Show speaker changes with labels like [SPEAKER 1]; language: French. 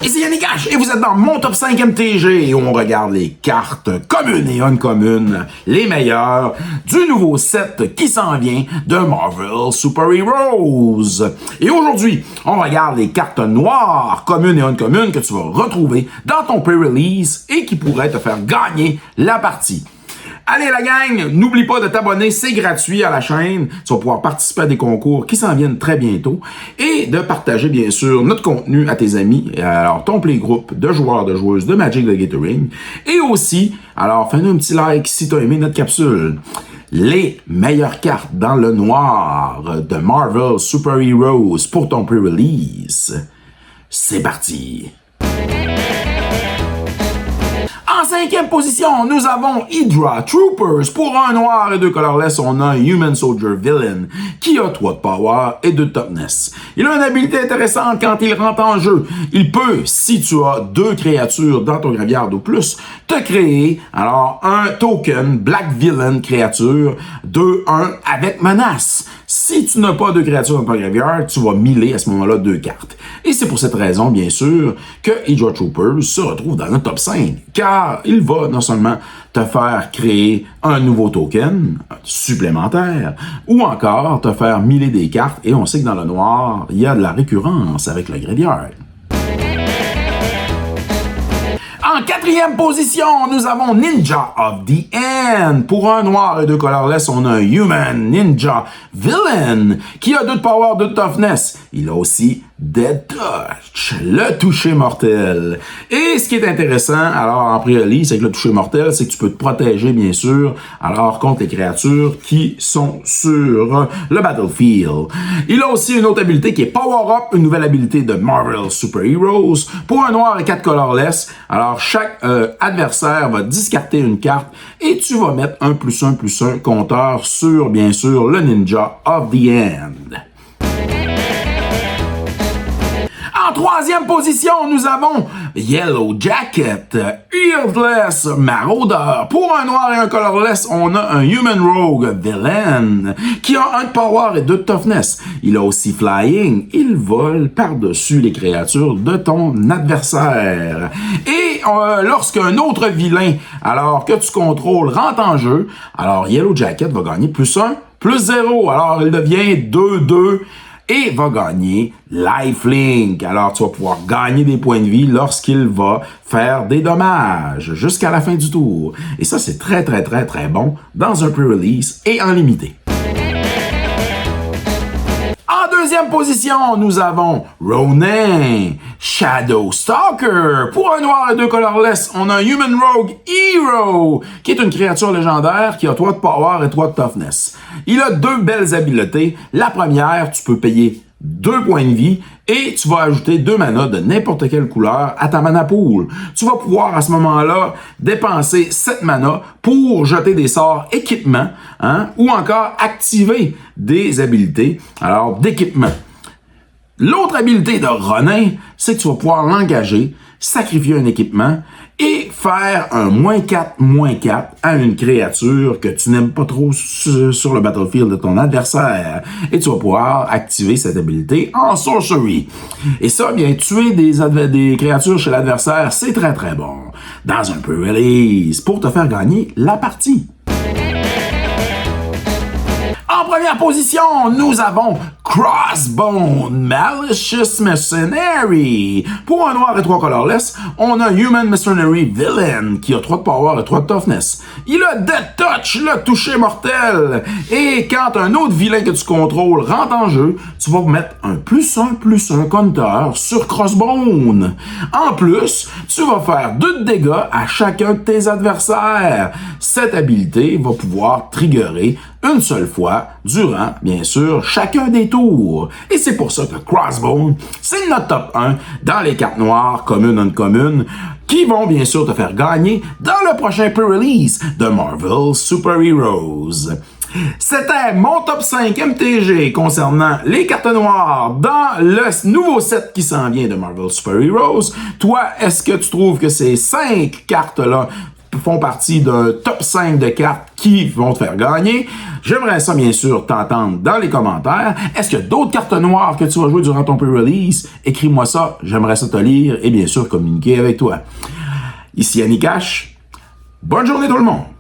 [SPEAKER 1] Ici Yannick H et vous êtes dans mon top 5 MTG où on regarde les cartes communes et uncommunes, les meilleures du nouveau set qui s'en vient de Marvel Super Heroes. Et aujourd'hui, on regarde les cartes noires communes et uncommunes que tu vas retrouver dans ton pre-release et qui pourraient te faire gagner la partie. Allez la gang, n'oublie pas de t'abonner, c'est gratuit à la chaîne. Tu vas pouvoir participer à des concours qui s'en viennent très bientôt et de partager bien sûr notre contenu à tes amis. Alors ton playgroup de joueurs, de joueuses de Magic the Gathering. Et aussi, alors fais-nous un petit like si tu as aimé notre capsule. Les meilleures cartes dans le noir de Marvel Super Heroes pour ton pre-release. C'est parti! En cinquième position, nous avons Hydra Troopers. Pour un noir et deux colorless, on a un Human Soldier Villain qui a 3 de power et 2 de toughness. Il a une habilité intéressante quand il rentre en jeu. Il peut, si tu as 2 créatures dans ton graveyard ou plus, te créer alors un token Black Villain créature 2-1 avec menace. Si tu n'as pas de créatures dans ton graveyard, tu vas miler à ce moment-là 2 cartes. Et c'est pour cette raison, bien sûr, que Hydra Troopers se retrouve dans le top 5, car il va non seulement te faire créer un nouveau token supplémentaire, ou encore te faire miler des cartes, et on sait que dans le noir, il y a de la récurrence avec le graveyard. En quatrième position, nous avons Ninja of the End. Pour un noir et 2 colorless, on a un Human Ninja Villain qui a 2 de power, 2 de toughness. Il a aussi Dead Touch, le toucher mortel. Et ce qui est intéressant, alors en pré-release, avec le toucher mortel, c'est que tu peux te protéger, bien sûr, alors contre les créatures qui sont sur le battlefield. Il a aussi une autre habilité qui est Power Up, une nouvelle habilité de Marvel Super Heroes. Pour un noir et 4 colorless, alors chaque adversaire va discarter une carte et tu vas mettre un +1/+1 compteur sur, bien sûr, le Ninja of the End. En troisième position, nous avons Yellow Jacket, Earthless Marauder. Pour un noir et un colorless, on a un Human Rogue Villain qui a 1 de power et 2 de toughness. Il a aussi Flying. Il vole par-dessus les créatures de ton adversaire. Et lorsqu'un autre vilain, alors que tu contrôles, rentre en jeu, alors Yellow Jacket va gagner +1/+0. Alors il devient 2/2. Et va gagner Lifelink. Alors, tu vas pouvoir gagner des points de vie lorsqu'il va faire des dommages jusqu'à la fin du tour. Et ça, c'est très bon dans un pre-release et en limité. En deuxième position, nous avons Ronin, Shadow Stalker. Pour un noir et 2 colorless, on a un Human Rogue Hero, qui est une créature légendaire qui a 3 de power et 3 de toughness. Il a 2 belles habiletés. La première, tu peux payer 2 points de vie et tu vas ajouter 2 manas de n'importe quelle couleur à ta mana pool. Tu vas pouvoir à ce moment-là dépenser 7 manas pour jeter des sorts équipement, ou encore activer des habiletés d'équipement. L'autre habileté de Ronin, c'est que tu vas pouvoir l'engager, sacrifier un équipement et faire un -4/-4 à une créature que tu n'aimes pas trop sur le battlefield de ton adversaire. Et tu vas pouvoir activer cette habilité en sorcery. Et ça, bien, tuer des créatures chez l'adversaire, c'est très bon dans un pre-release pour te faire gagner la partie. En première position, nous avons Crossbone Malicious Mercenary. Pour un noir et 3 colorless, on a Human Mercenary Villain qui a 3 de power et 3 de toughness. Il a Dead Touch, le toucher mortel. Et quand un autre vilain que tu contrôles rentre en jeu, tu vas mettre un +1/+1 compteur sur Crossbone. En plus, tu vas faire 2 de dégâts à chacun de tes adversaires. Cette habilité va pouvoir triggerer une seule fois durant, bien sûr, chacun des tours. Et c'est pour ça que Crossbone, c'est notre top 1 dans les cartes noires, communes, uncommunes, qui vont bien sûr te faire gagner dans le prochain pre-release de Marvel Super Heroes. C'était mon top 5 MTG concernant les cartes noires dans le nouveau set qui s'en vient de Marvel Super Heroes. Toi, est-ce que tu trouves que ces 5 cartes-là font partie d'un top 5 de cartes qui vont te faire gagner. J'aimerais ça, bien sûr, t'entendre dans les commentaires. Est-ce qu'il y a d'autres cartes noires que tu vas jouer durant ton pre-release? Écris-moi ça, j'aimerais ça te lire et bien sûr communiquer avec toi. Ici Annie Cash. Bonne journée tout le monde!